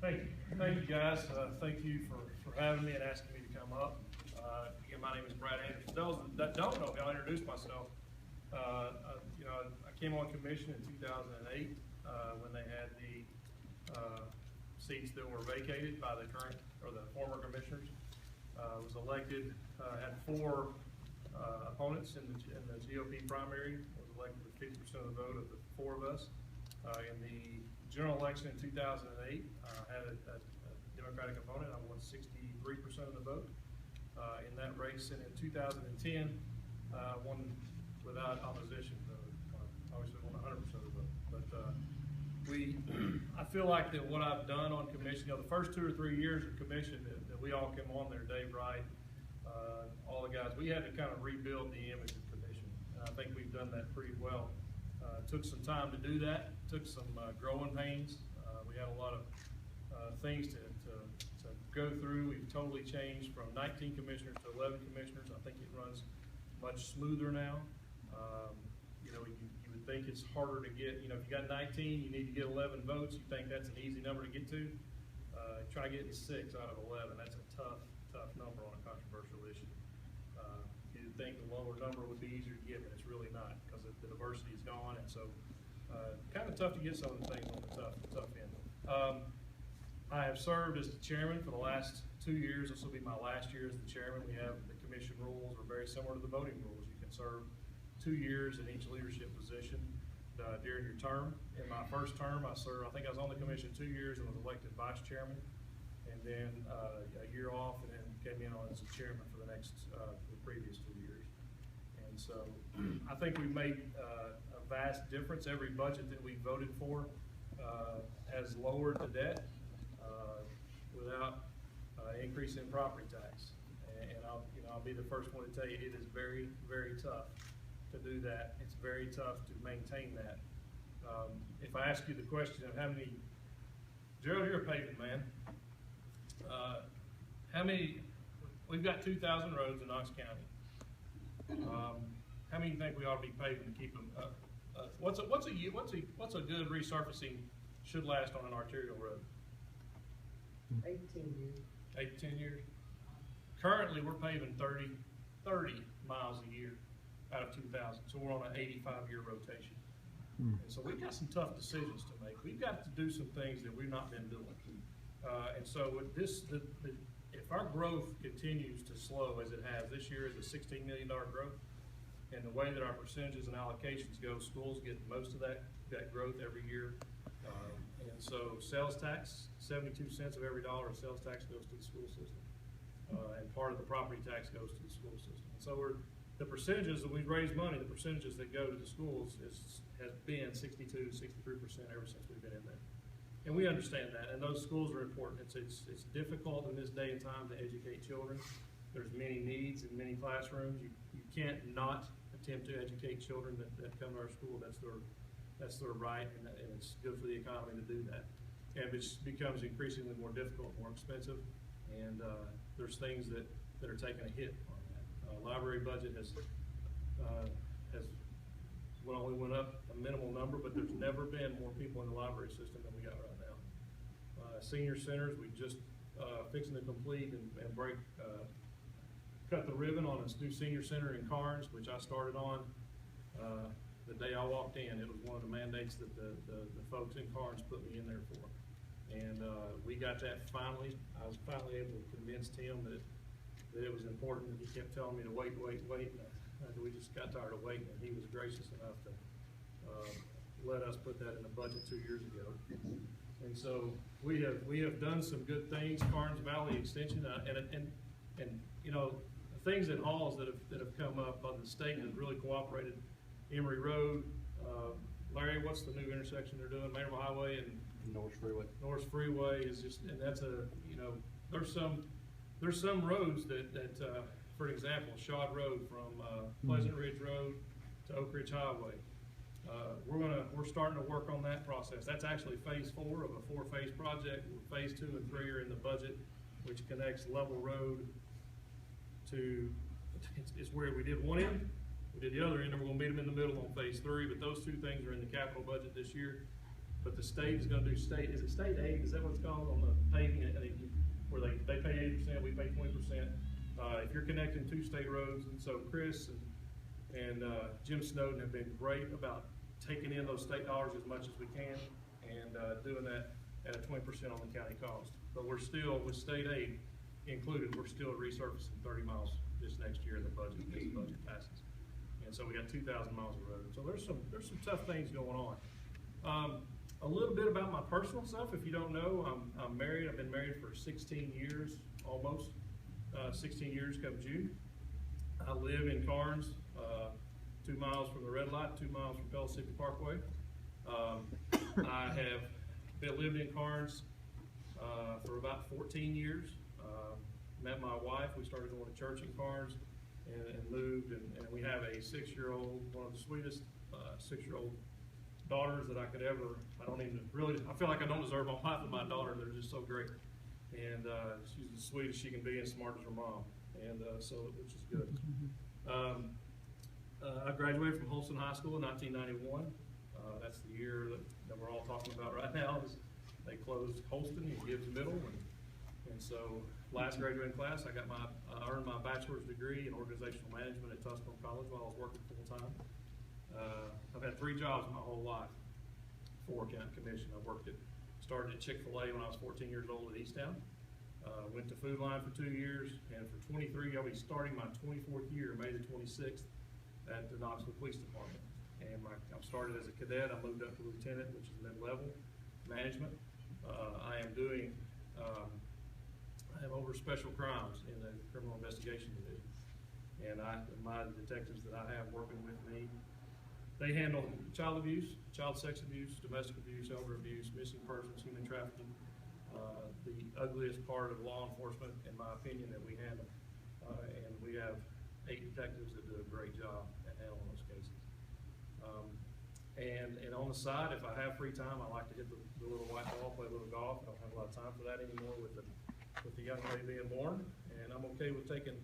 Thank you guys. Thank you for having me and asking me to come up. Again, my name is Brad Anderson. Those that don't know me, I'll introduce myself. I came on commission in 2008 when they had the seats that were vacated by the current or the former commissioners. Was elected, had 4 opponents in the GOP primary. Was elected with 50% of the vote of the 4 of us. In the general election in 2008, had a Democratic opponent. I won 63% of the vote in that race, and in 2010, won without opposition. Obviously, won 100% of the vote. But I feel like that what I've done on commission, the first 2 or 3 years of commission that we all came on there, Dave Wright, all the guys, we had to kind of rebuild the image of commission. And I think we've done that pretty well. Took some time to do that. Took some growing pains. We had a lot of things to go through. We've totally changed from 19 commissioners to 11 commissioners. I think it runs much smoother now. You would think it's harder to get, if you got 19, you need to get 11 votes. You think that's an easy number to get to. Try getting 6 out of 11. That's a tough number on a controversial issue. You'd think the lower number would be easier to get, but it's really not because the diversity is gone, and so kind of tough to get some of the things on the tough end. I have served as the chairman for the last 2 years. This will be my last year as the chairman. We have the commission rules are very similar to the voting rules. You can serve 2 years in each leadership position during your term. In my first term, I think I was on the commission 2 years and was elected vice chairman, and then a year off, and then came in as the chairman for the previous 2 years. And so I think we've made a vast difference. Every budget that we voted for has lowered the debt without increasing property tax. And I'll be the first one to tell you it is very, very tough to do that. It's very tough to maintain that. If I ask you the question of how many, Gerald, you're a paving man. How many? We've got 2,000 roads in Knox County. How many do you think we ought to be paving to keep them up? What's a good resurfacing should last on an arterial road? 18 years. 8 to 10 years. Currently, we're paving 30 miles a year out of 2,000. So we're on an 85-year rotation. And so we've got some tough decisions to make. We've got to do some things that we've not been doing. And so with this, if our growth continues to slow as it has, this year is a $16 million growth. And the way that our percentages and allocations go, schools get most of that growth every year. And so sales tax, 72 cents of every dollar of sales tax goes to the school system. And part of the property tax goes to the school system. And so the percentages that we raise money, the percentages that go to the schools has been 62, 63% ever since we've been in there. And we understand that, and those schools are important. It's difficult in this day and time to educate children. There's many needs in many classrooms. You can't not attempt to educate children that come to our school. That's their right, and it's good for the economy to do that. And it becomes increasingly more difficult, more expensive, and there's things that are taking a hit on that. Library budget has only went up a minimal number, but there's never been more people in the library system than we got right now. Senior centers, we just fixing to complete and cut the ribbon on a new senior center in Carnes, which I started on the day I walked in. It was one of the mandates that the folks in Carnes put me in there for. And we got that finally. I was finally able to convince Tim that it was important. He kept telling me to wait. We just got tired of waiting, and he was gracious enough to let us put that in the budget 2 years ago. And so we have done some good things. Carnes Valley Extension, and the things at Halls that have come up on the state has really cooperated. Emory Road, Larry, what's the new intersection they're doing? Maynardville Highway and Norris Freeway. Norris Freeway is just, and that's there's some roads that for example, Shod Road from Pleasant Ridge Road to Oak Ridge Highway. We're starting to work on that process. That's actually phase 4 of a 4-phase project. Phase 2 and 3 are in the budget, which connects Level Road to, it's where we did one end, we did the other end, and we're going to meet them in the middle on phase 3. But those 2 things are in the capital budget this year. but the state is gonna do state, is it state aid, is that what it's called, on the paving, where they pay 80%, we pay 20%. If you're connecting two state roads, and so Chris and Jim Snowden have been great about taking in those state dollars as much as we can, and doing that at a 20% on the county cost. But we're still, with state aid included, we're still resurfacing 30 miles this next year in the budget, if this budget passes. And so we got 2,000 miles of road. So there's some tough things going on. A little bit about my personal stuff. If you don't know, I'm married. I've been married for 16 years, almost 16 years come June. I live in Carnes, 2 miles from the red light, 2 miles from Pellissippi Parkway. I have lived in Carnes for about 14 years. Met my wife. We started going to church in Carnes and moved, and we have a 6-year-old, one of the sweetest 6-year-old daughters that I could ever. I feel like I don't deserve all half of my daughter. They're just so great, and she's as sweet as she can be and smart as her mom, and so which is good. I graduated from Holston High School in 1991. That's the year that we're all talking about right now. They closed Holston and Gibbs Middle, and so last graduating class, I earned my bachelor's degree in organizational management at Tusculum College while I was working full time. I've had 3 jobs my whole life, 4 county commission. Started at Chick-fil-A when I was 14 years old at Easttown. Went to Food Line for 2 years, and for 23, I'll be starting my 24th year, May the 26th, at the Knoxville Police Department. And I started as a cadet. I moved up to lieutenant, which is mid-level management. I am over special crimes in the criminal investigation division, and my detectives that I have working with me, they handle child abuse, child sex abuse, domestic abuse, elder abuse, missing persons, human trafficking, the ugliest part of law enforcement, in my opinion, that we handle. And we have 8 detectives that do a great job at handling those cases. And on the side, if I have free time, I like to hit the little white ball, play a little golf. I don't have a lot of time for that anymore with the young lady being born, and I'm okay with taking,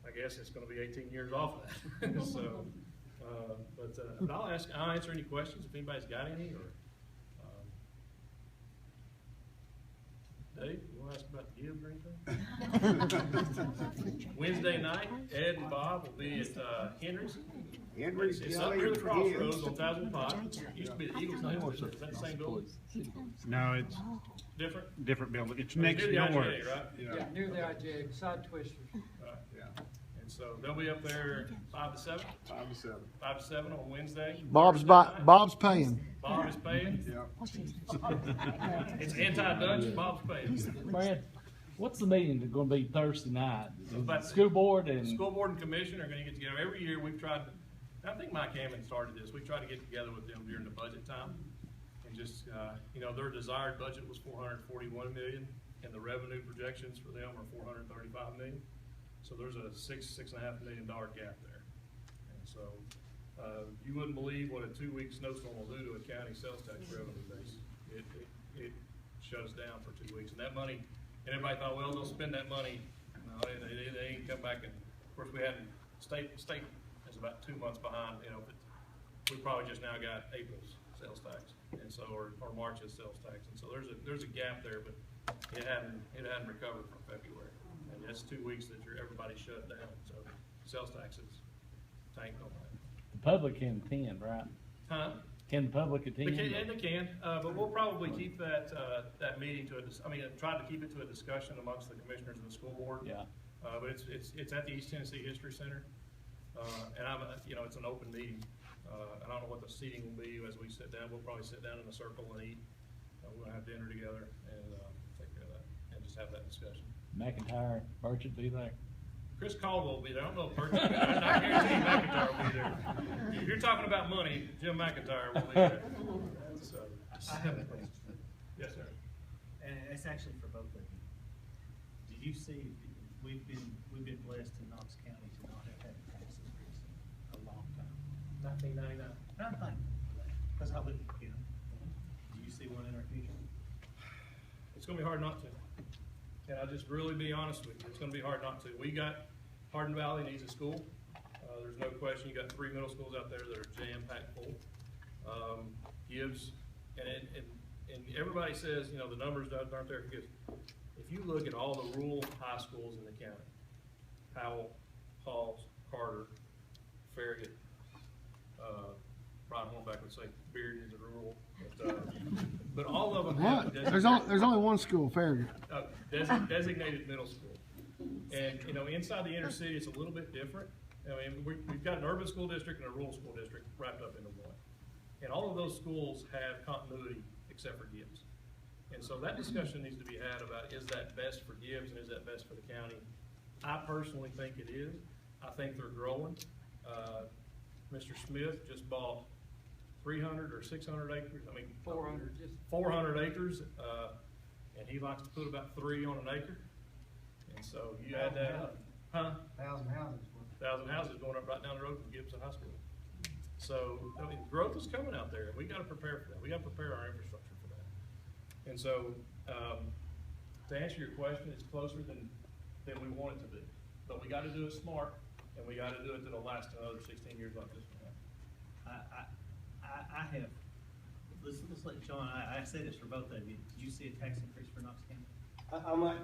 I guess it's going to be 18 years off of that. So, but I'll answer any questions if anybody's got any. Or Dave, you want to ask about the Gibbs or anything? Wednesday night, Ed and Bob will be at Henry's. It's up near the crossroads on Thousand Pond. It used to be the Eagles. Is that the same building? No, it's different building. It's next door. Near the IGA, right? Yeah, near the IGA, side twisters. Right. Yeah. And so they'll be up there 5 to 7. 5 to 7. 5 to 7 on Wednesday. Bob's paying. Bob is paying. Yeah. It's anti-Dutch. Bob's paying. Brad, what's the meeting that's going to be Thursday night? But School board and commission are going to get together every year. We've tried. I think Mike Hammond started this. We try to get together with them during the budget time, and just their desired budget was $441 million, and the revenue projections for them are $435 million. So there's a $6.5 million gap there, and so you wouldn't believe what a 2-week snowstorm will do to a county sales tax revenue base. It shuts down for 2 weeks, and that money. And everybody thought, well, they'll spend that money. No, they ain't come back. And of course, we hadn't state is about 2 months behind. But we probably just now got April's sales tax, and so or March's sales tax, and so there's a gap there, but it hadn't recovered from February, and that's 2 weeks that everybody shut down. So sales taxes tanked on that. the public can attend, right? Huh? Can the public attend? They can, but we'll probably keep that meeting try to keep it to a discussion amongst the commissioners and the school board. Yeah. But it's at the East Tennessee History Center, and it's an open meeting. I don't know what the seating will be as we sit down. We'll probably sit down in a circle and eat. We'll have dinner together and take care of that and just have that discussion. McIntyre, Burchett be there. Chris Caldwell will be there. I don't know if Burchett will be there. I guarantee McIntyre will be there. If you're talking about money, Jim McIntyre will be there. So, yes, sir. And it's actually for both of you. Did you see, we've been blessed in Knox County to not have had a tax increase in a long time. 1999. And I'm thankful for that, because I live in County. Do you see one in our future? It's going to be hard not to. And I'll just really be honest with you. It's going to be hard not to. We got Hardin Valley needs a school. There's no question. You got 3 middle schools out there that are jam-packed full. Gibbs And everybody says, you know, the numbers aren't there because if you look at all the rural high schools in the county, Powell, Halls, Carter, Farragut, Brian Hornback would say Beard is a rural, but all of them have What? There's only one school, Farragut. designated middle school. And, you know, inside the inner city, it's a little bit different. I mean, we've got an urban school district and a rural school district wrapped up into one. And all of those schools have continuity except for Gibbs. And so that discussion needs to be had about, is that best for Gibbs and is that best for the county? I personally think it is. I think they're growing. Mr. Smith just bought 300 or 600 acres, I mean. 400, just. 400 acres, and he likes to put about 3 on an acre. And so you add that up. Huh? 1,000 houses. 1,000 houses going up right down the road from Gibson High School. So, I mean, growth is coming out there. We gotta prepare for that. We gotta prepare our infrastructure for that. And so, to answer your question, it's closer than we want it to be. But we gotta do it smart, and we gotta do it that'll last another 16 years like this one. I have, let's let John, I say this for both of you. Do you see a tax increase for Knox County? I'm like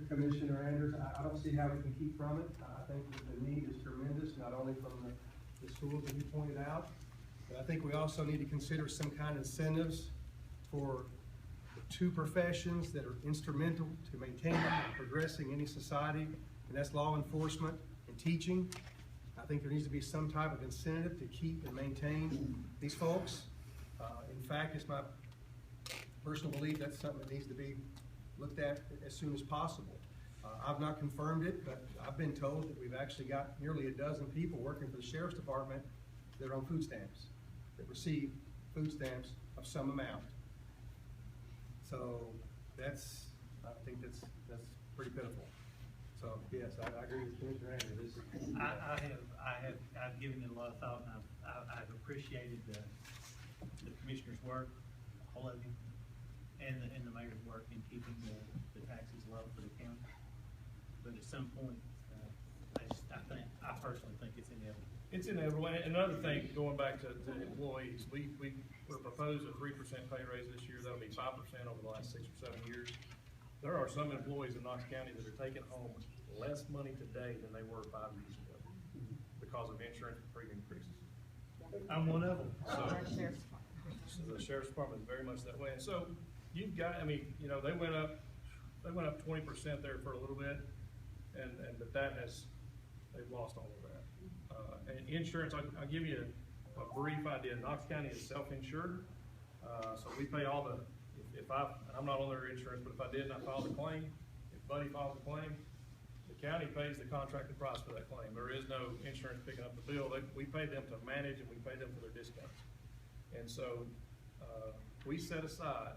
Commissioner Anders, I don't see how we can keep from it. I think that the need is tremendous, not only from the schools that you pointed out, but I think we also need to consider some kind of incentives for the 2 professions that are instrumental to maintaining and progressing any society, and that's law enforcement and teaching. I think there needs to be some type of incentive to keep and maintain these folks. In fact, it's my personal belief that's something that needs to be looked at as soon as possible. I've not confirmed it, but I've been told that we've actually got nearly a dozen people working for the Sheriff's Department that are on food stamps, that receive food stamps of some amount. So I think that's pretty pitiful. So yes, I agree with Commissioner Anders. I've given it a lot of thought, and I've appreciated the commissioner's work, all of you, and the mayor's work in keeping the taxes low for the county. But at some point, I personally think it's inevitable. It's inevitable. And another thing, going back to employees, we're proposed a 3% pay raise this year. That'll be 5% over the last 6 or 7 years. There are some employees in Knox County that are taking home less money today than they were 5 years ago because of insurance premium increases. I'm one of them. So the Sheriff's Department is very much that way. And so you've got, I mean, you know, they went up 20% there for a little bit, but they've lost all of that. And insurance, I'll give you a brief idea. Knox County is self-insured, so we pay all the, I'm not on their insurance, but if I did and I filed a claim, if Buddy files a claim, the county pays the contracted price for that claim. There is no insurance picking up the bill. We pay them to manage and we pay them for their discounts. And so, we set aside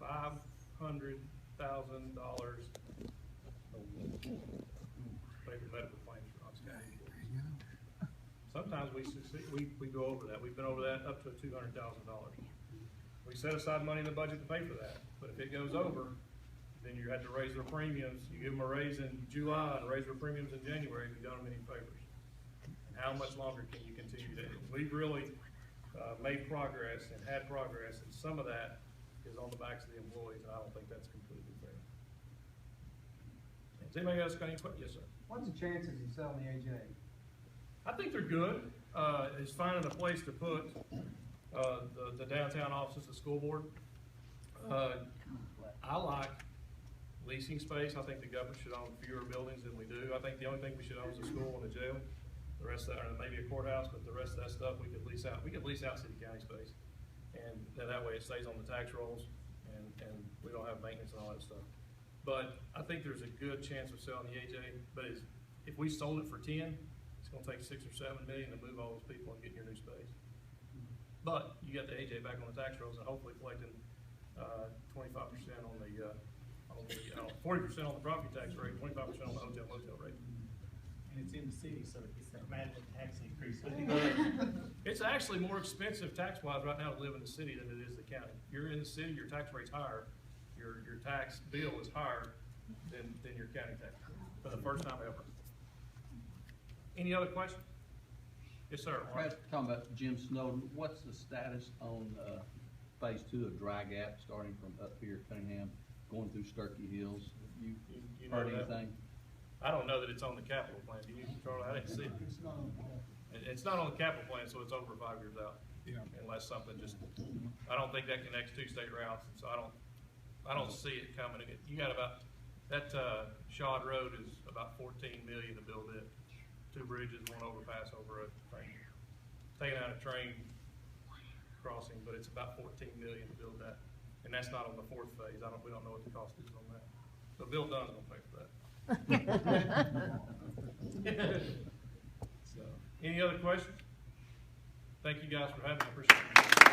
$500,000 pay for medical claims for Knox County. Sometimes we succeed, we go over that. We've been over that up to $200,000. We set aside money in the budget to pay for that, but if it goes over, then you have to raise their premiums. You give them a raise in July and raise their premiums in January if you've done them any favors. And how much longer can you continue to? We've really made progress and had progress, and some of that is on the backs of the employees, and I don't think that's completely fair. Does anybody else got any questions? Yes, sir. What's the chances of selling the AJ? I think they're good. It's finding a place to put the downtown offices, the school board. I like leasing space. I think the government should own fewer buildings than we do. I think the only thing we should own is a school and a jail. The rest of that, or maybe a courthouse, but the rest of that stuff we could lease out. We could lease out city county space, and that way it stays on the tax rolls, and we don't have maintenance and all that stuff. But I think there's a good chance of selling the AJ. But if we sold it for 10, it's going to take 6 or 7 million to move all those people and get your new space. But you got the AJ back on the tax rolls and hopefully collecting 25% on the 40% on the property tax rate, 25% on the hotel motel rate. And it's in the city, so it's that magic tax increase. It's actually more expensive tax-wise right now to live in the city than it is the county. If you're in the city, your tax rate's higher. Your tax bill is higher than your county tax for the first time ever. Any other questions? Yes, sir. Talking about Jim Snowden, what's the status on phase two of Dry Gap, starting from up here at Cunningham, going through Sturkey Hills. You You know heard that? anything? I don't know that it's on the capital plan. Do you, Charlie? I didn't see it. It's not on the capital plan, so it's over 5 years out. Yeah. Unless something just, I don't think that connects two state routes, and so I don't see it coming. You got about, that, Shawd Road is about 14 million to build it. 2 bridges, 1 overpass over a train, taking out a train crossing, but it's about 14 million to build that. And that's not on the 4th phase. We don't know what the cost is on that. So Bill Dunn's gonna pay for that. So, any other questions? Thank you guys for having me. I appreciate it.